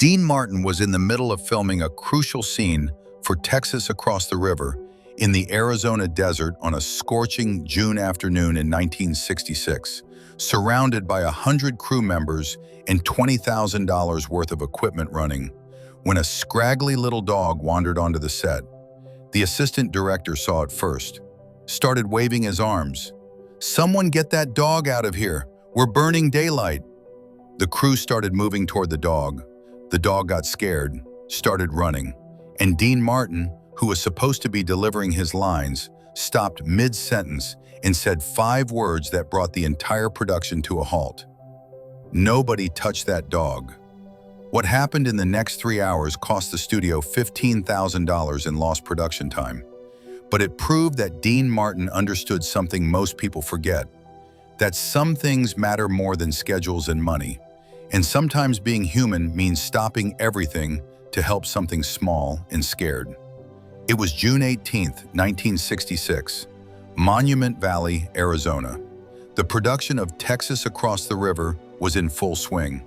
Dean Martin was in the middle of filming a crucial scene for Texas Across the River in the Arizona desert on a scorching June afternoon in 1966, surrounded by 100 crew members and $20,000 worth of equipment running, when a scraggly little dog wandered onto the set. The assistant director saw it first, started waving his arms. "Someone get that dog out of here! We're burning daylight!" The crew started moving toward the dog. The dog got scared, started running, and Dean Martin, who was supposed to be delivering his lines, stopped mid-sentence and said 5 words that brought the entire production to a halt. "Nobody touched that dog." What happened in the next 3 hours cost the studio $15,000 in lost production time. But it proved that Dean Martin understood something most people forget, that some things matter more than schedules and money. And sometimes being human means stopping everything to help something small and scared. It was June 18th, 1966, Monument Valley, Arizona. The production of Texas Across the River was in full swing.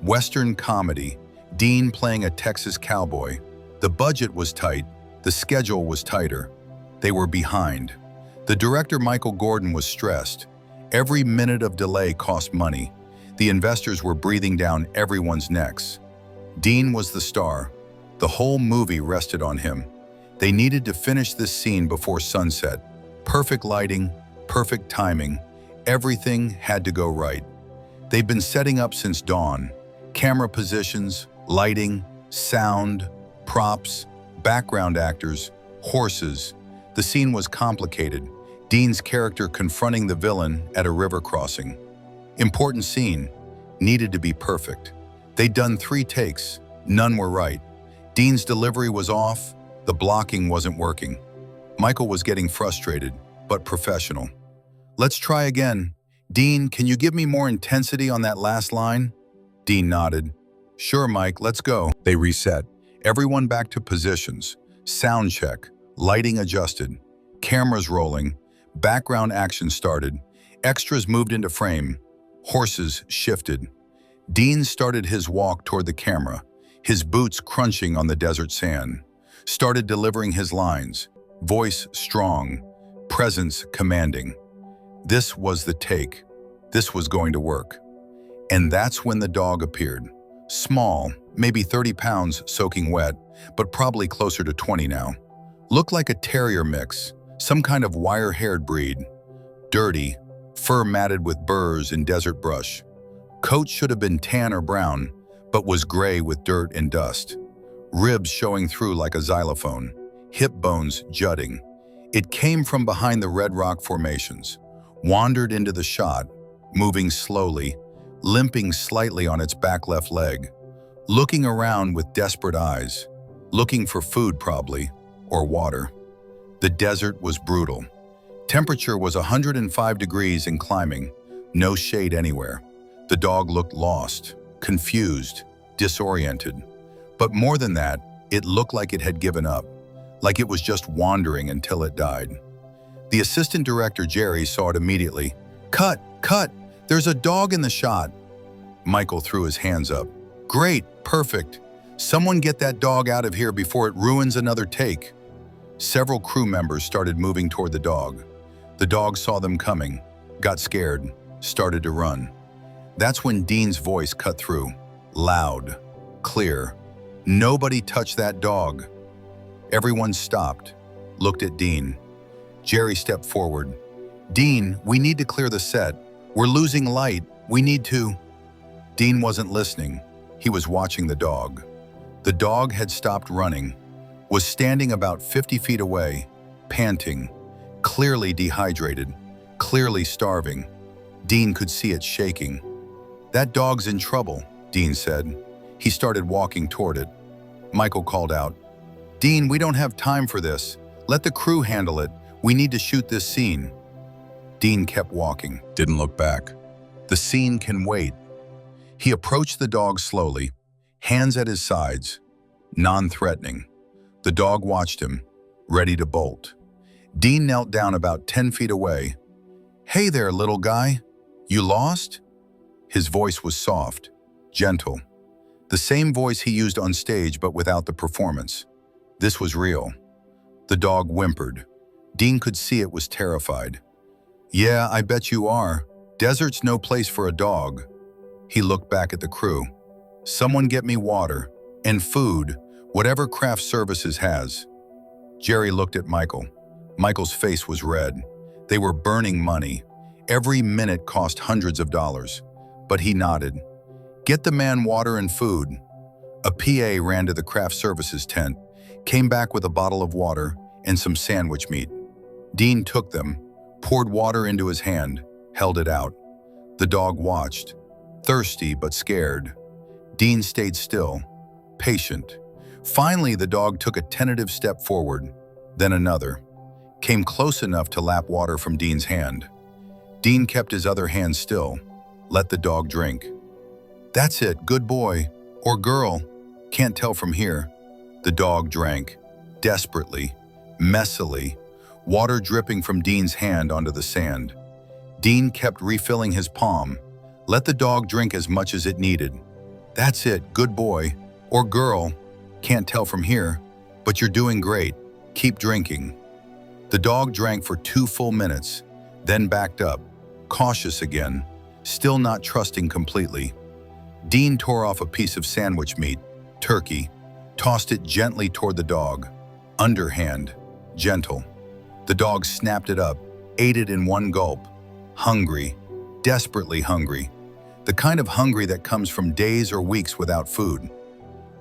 Western comedy, Dean playing a Texas cowboy. The budget was tight, the schedule was tighter. They were behind. The director, Michael Gordon, was stressed. Every minute of delay cost money. The investors were breathing down everyone's necks. Dean was the star. The whole movie rested on him. They needed to finish this scene before sunset. Perfect lighting, perfect timing. Everything had to go right. They'd been setting up since dawn. Camera positions, lighting, sound, props, background actors, horses. The scene was complicated. Dean's character confronting the villain at a river crossing. Important scene, needed to be perfect. They'd done 3 takes, none were right. Dean's delivery was off, the blocking wasn't working. Michael was getting frustrated, but professional. "Let's try again. Dean, can you give me more intensity on that last line?" Dean nodded. "Sure, Mike, let's go." They reset. Everyone back to positions. Sound check, lighting adjusted, cameras rolling, background action started, extras moved into frame. Horses shifted. Dean started his walk toward the camera, his boots crunching on the desert sand. Started delivering his lines, voice strong, presence commanding. This was the take. This was going to work. And that's when the dog appeared. Small, maybe 30 pounds soaking wet, but probably closer to 20 now. Looked like a terrier mix, some kind of wire-haired breed. Dirty, fur matted with burrs and desert brush. Coat should have been tan or brown, but was gray with dirt and dust. Ribs showing through like a xylophone, hip bones jutting. It came from behind the red rock formations, wandered into the shot, moving slowly, limping slightly on its back left leg, looking around with desperate eyes, looking for food probably, or water. The desert was brutal. Temperature was 105 degrees and climbing, no shade anywhere. The dog looked lost, confused, disoriented. But more than that, it looked like it had given up, like it was just wandering until it died. The assistant director, Jerry, saw it immediately. "Cut, cut, there's a dog in the shot." Michael threw his hands up. "Great, perfect. Someone get that dog out of here before it ruins another take." Several crew members started moving toward the dog. The dog saw them coming, got scared, started to run. That's when Dean's voice cut through, loud, clear. "Nobody touch that dog." Everyone stopped, looked at Dean. Jerry stepped forward. "Dean, we need to clear the set. We're losing light. We need to..." Dean wasn't listening. He was watching the dog. The dog had stopped running, was standing about 50 feet away, panting, clearly dehydrated, clearly starving. Dean could see it shaking. "That dog's in trouble," Dean said. He started walking toward it. Michael called out, "Dean, we don't have time for this. Let the crew handle it. We need to shoot this scene." Dean kept walking, didn't look back. The scene can wait. He approached the dog slowly, hands at his sides, non-threatening. The dog watched him, ready to bolt. Dean knelt down about 10 feet away. "Hey there, little guy. You lost?" His voice was soft, gentle. The same voice he used on stage but without the performance. This was real. The dog whimpered. Dean could see it was terrified. "Yeah, I bet you are. Desert's no place for a dog." He looked back at the crew. "Someone get me water. And food, whatever craft services has." Jerry looked at Michael. Michael's face was red. They were burning money. Every minute cost hundreds of dollars. But he nodded. "Get the man water and food." A PA ran to the craft services tent, came back with a bottle of water and some sandwich meat. Dean took them, poured water into his hand, held it out. The dog watched, thirsty but scared. Dean stayed still, patient. Finally, the dog took a tentative step forward, then another, came close enough to lap water from Dean's hand. Dean kept his other hand still, let the dog drink. "That's it, good boy, or girl, can't tell from here." The dog drank, desperately, messily, water dripping from Dean's hand onto the sand. Dean kept refilling his palm, let the dog drink as much as it needed. "That's it, good boy, or girl, can't tell from here, but you're doing great, keep drinking." The dog drank for 2 full minutes, then backed up, cautious again, still not trusting completely. Dean tore off a piece of sandwich meat, turkey, tossed it gently toward the dog, underhand, gentle. The dog snapped it up, ate it in one gulp, hungry, desperately hungry, the kind of hungry that comes from days or weeks without food.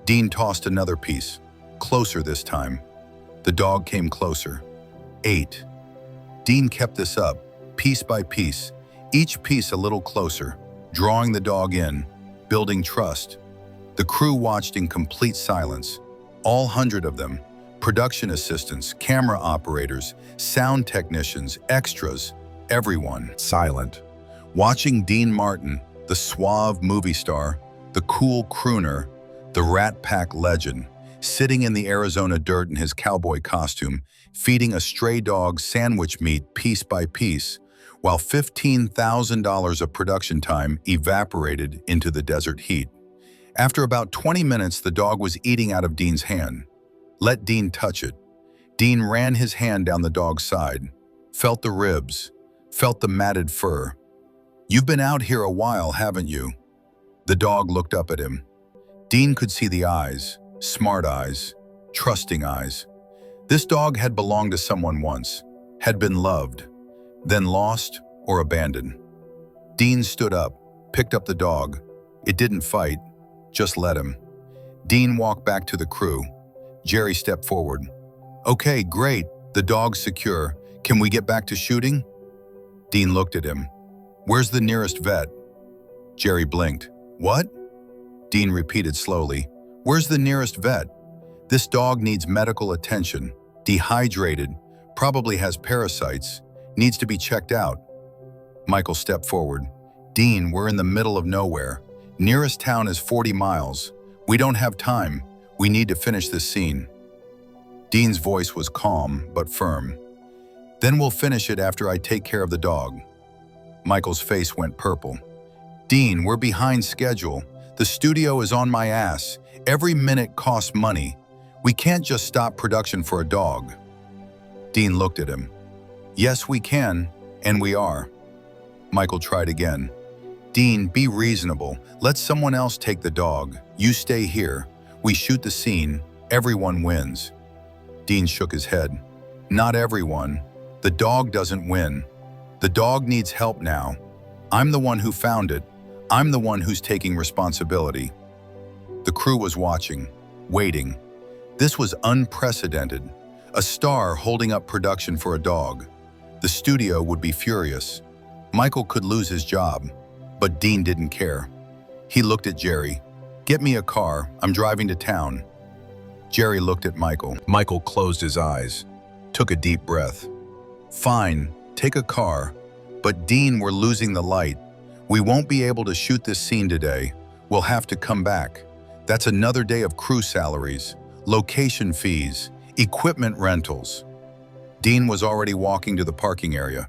Dean tossed another piece, closer this time. The dog came closer, ate. Dean kept this up, piece by piece, each piece a little closer, drawing the dog in, building trust. The crew watched in complete silence, all 100 of them, production assistants, camera operators, sound technicians, extras, everyone silent. Watching Dean Martin, the suave movie star, the cool crooner, the Rat Pack legend, sitting in the Arizona dirt in his cowboy costume, feeding a stray dog sandwich meat piece by piece, while $15,000 of production time evaporated into the desert heat. After about 20 minutes, the dog was eating out of Dean's hand. Let Dean touch it. Dean ran his hand down the dog's side, felt the ribs, felt the matted fur. "You've been out here a while, haven't you?" The dog looked up at him. Dean could see the eyes, smart eyes, trusting eyes. This dog had belonged to someone once, had been loved, then lost or abandoned. Dean stood up, picked up the dog. It didn't fight, just let him. Dean walked back to the crew. Jerry stepped forward. "Okay, great, the dog's secure. Can we get back to shooting?" Dean looked at him. "Where's the nearest vet?" Jerry blinked. "What?" Dean repeated slowly. "Where's the nearest vet? This dog needs medical attention, dehydrated, probably has parasites, needs to be checked out." Michael stepped forward. "Dean, we're in the middle of nowhere. Nearest town is 40 miles. We don't have time. We need to finish this scene." Dean's voice was calm but firm. "Then we'll finish it after I take care of the dog." Michael's face went purple. "Dean, we're behind schedule. The studio is on my ass. Every minute costs money. We can't just stop production for a dog." Dean looked at him. "Yes, we can, and we are." Michael tried again. "Dean, be reasonable. Let someone else take the dog. You stay here. We shoot the scene. Everyone wins." Dean shook his head. "Not everyone. The dog doesn't win. The dog needs help now. I'm the one who found it. I'm the one who's taking responsibility." The crew was watching, waiting. This was unprecedented. A star holding up production for a dog. The studio would be furious. Michael could lose his job, but Dean didn't care. He looked at Jerry. "Get me a car. I'm driving to town." Jerry looked at Michael. Michael closed his eyes, took a deep breath. "Fine, take a car. But Dean, we're losing the light. We won't be able to shoot this scene today. We'll have to come back. That's another day of crew salaries, location fees, equipment rentals." Dean was already walking to the parking area.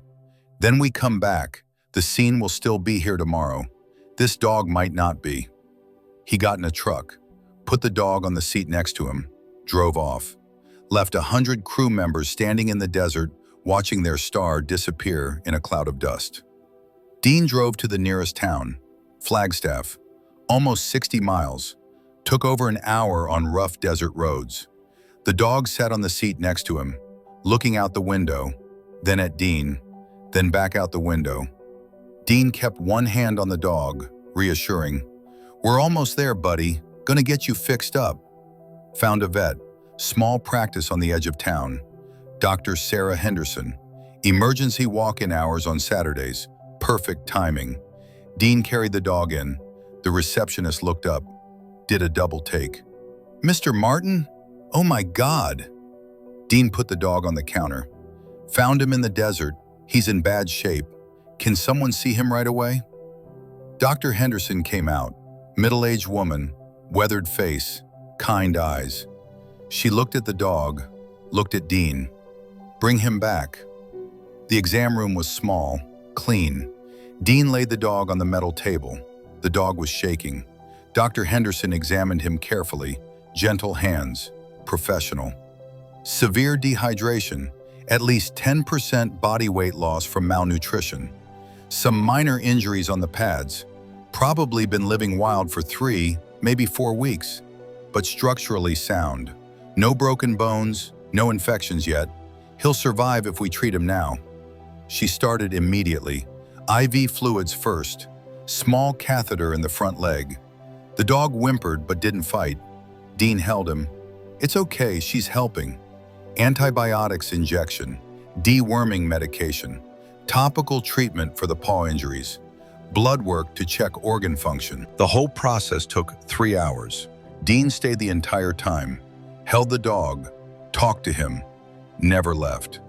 "Then we come back. The scene will still be here tomorrow. This dog might not be." He got in a truck, put the dog on the seat next to him, drove off, left 100 crew members standing in the desert watching their star disappear in a cloud of dust. Dean drove to the nearest town, Flagstaff, almost 60 miles, took over an hour on rough desert roads. The dog sat on the seat next to him, looking out the window, then at Dean, then back out the window. Dean kept one hand on the dog, reassuring, "We're almost there, buddy. Gonna get you fixed up." Found a vet, small practice on the edge of town. Dr. Sarah Henderson, emergency walk-in hours on Saturdays, perfect timing. Dean carried the dog in. The receptionist looked up, did a double take. "Mr. Martin? Oh my God." Dean put the dog on the counter. "Found him in the desert. He's in bad shape. Can someone see him right away?" Dr. Henderson came out, middle-aged woman, weathered face, kind eyes. She looked at the dog, looked at Dean. "Bring him back." The exam room was small, clean. Dean laid the dog on the metal table. The dog was shaking. Dr. Henderson examined him carefully, gentle hands, professional. Severe dehydration, at least 10% body weight loss from malnutrition. Some minor injuries on the pads, probably been living wild for 3, maybe 4 weeks, but structurally sound. No broken bones, no infections yet. He'll survive if we treat him now. She started immediately. IV fluids first. Small catheter in the front leg. The dog whimpered but didn't fight. Dean held him. "It's okay, she's helping." Antibiotics injection. Deworming medication. Topical treatment for the paw injuries. Blood work to check organ function. The whole process took 3 hours. Dean stayed the entire time. Held the dog. Talked to him. Never left.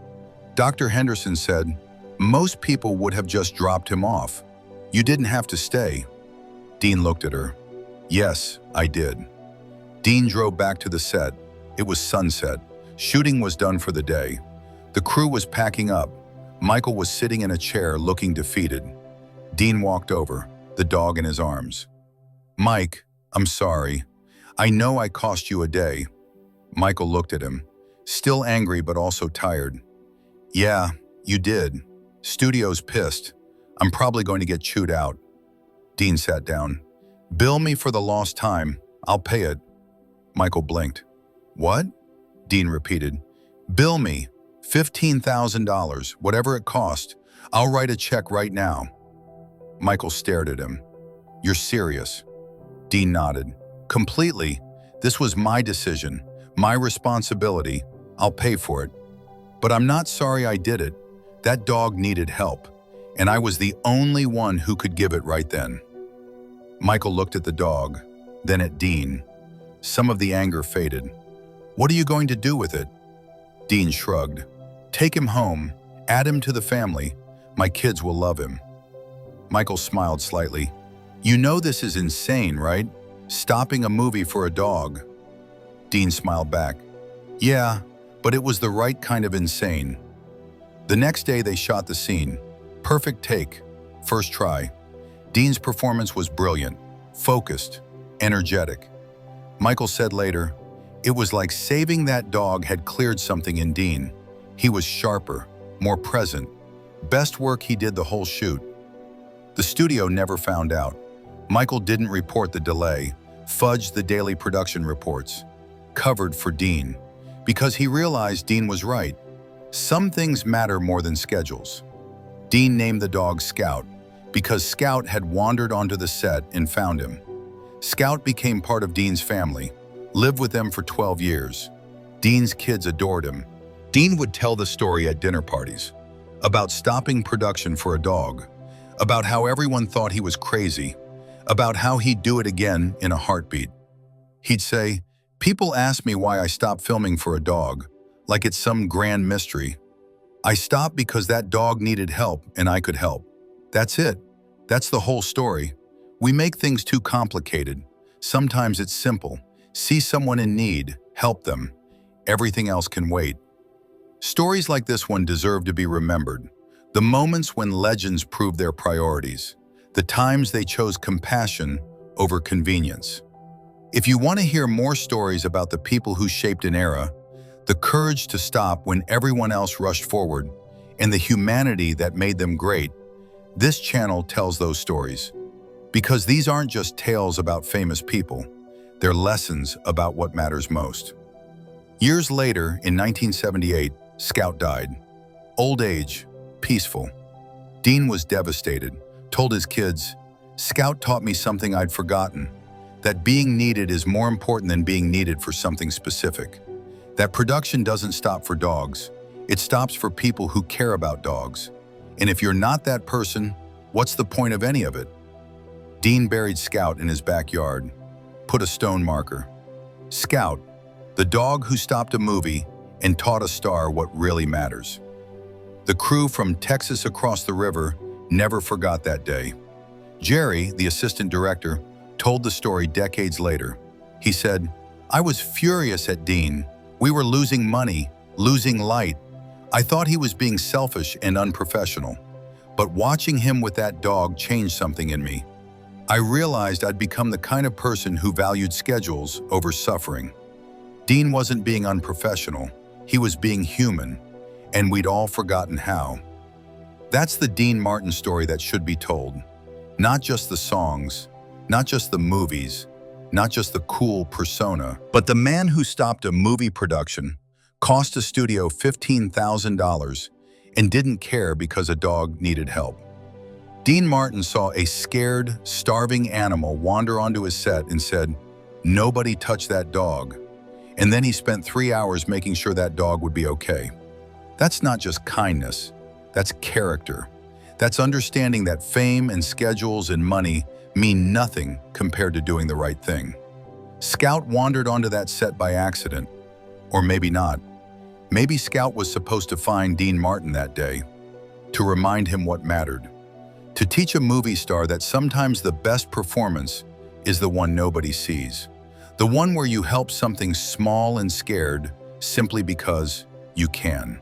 Dr. Henderson said, "Most people would have just dropped him off. You didn't have to stay." Dean looked at her. "Yes, I did." Dean drove back to the set. It was sunset. Shooting was done for the day. The crew was packing up. Michael was sitting in a chair looking defeated. Dean walked over, the dog in his arms. "Mike, I'm sorry. I know I cost you a day." Michael looked at him, still angry but also tired. "Yeah, you did. Studio's pissed. I'm probably going to get chewed out." Dean sat down. "Bill me for the lost time. I'll pay it." Michael blinked. "What?" Dean repeated. "Bill me. $15,000, whatever it cost. I'll write a check right now." Michael stared at him. "You're serious?" Dean nodded. "Completely. This was my decision, my responsibility. I'll pay for it. But I'm not sorry I did it. That dog needed help, and I was the only one who could give it right then." Michael looked at the dog, then at Dean. Some of the anger faded. "What are you going to do with it?" Dean shrugged. "Take him home, add him to the family. My kids will love him." Michael smiled slightly. "You know this is insane, right? Stopping a movie for a dog." Dean smiled back. "Yeah, but it was the right kind of insane." The next day they shot the scene. Perfect take, first try. Dean's performance was brilliant, focused, energetic. Michael said later, "It was like saving that dog had cleared something in Dean. He was sharper, more present. Best work he did the whole shoot." The studio never found out. Michael didn't report the delay, fudged the daily production reports. Covered for Dean, because he realized Dean was right. Some things matter more than schedules. Dean named the dog Scout, because Scout had wandered onto the set and found him. Scout became part of Dean's family, lived with them for 12 years. Dean's kids adored him. Dean would tell the story at dinner parties, about stopping production for a dog, about how everyone thought he was crazy, about how he'd do it again in a heartbeat. He'd say, "People ask me why I stopped filming for a dog, like it's some grand mystery. I stopped because that dog needed help and I could help. That's it. That's the whole story. We make things too complicated. Sometimes it's simple. See someone in need, help them. Everything else can wait." Stories like this one deserve to be remembered. The moments when legends proved their priorities. The times they chose compassion over convenience. If you want to hear more stories about the people who shaped an era, the courage to stop when everyone else rushed forward, and the humanity that made them great, this channel tells those stories. Because these aren't just tales about famous people, they're lessons about what matters most. Years later, in 1978, Scout died. Old age, peaceful. Dean was devastated, told his kids, "Scout taught me something I'd forgotten, that being needed is more important than being needed for something specific. That production doesn't stop for dogs, it stops for people who care about dogs. And if you're not that person, what's the point of any of it?" Dean buried Scout in his backyard, put a stone marker. Scout, the dog who stopped a movie and taught a star what really matters. The crew from Texas across the river never forgot that day. Jerry, the assistant director, told the story decades later. He said, "I was furious at Dean. We were losing money, losing light. I thought he was being selfish and unprofessional. But watching him with that dog changed something in me. I realized I'd become the kind of person who valued schedules over suffering." Dean wasn't being unprofessional, he was being human, and we'd all forgotten how. That's the Dean Martin story that should be told. Not just the songs, not just the movies, not just the cool persona, but the man who stopped a movie production, cost a studio $15,000, and didn't care because a dog needed help. Dean Martin saw a scared, starving animal wander onto his set and said, "Nobody touch that dog." And then he spent 3 hours making sure that dog would be okay. That's not just kindness, that's character. That's understanding that fame and schedules and money mean nothing compared to doing the right thing. Scout wandered onto that set by accident, or maybe not. Maybe Scout was supposed to find Dean Martin that day, to remind him what mattered, to teach a movie star that sometimes the best performance is the one nobody sees, the one where you help something small and scared simply because you can.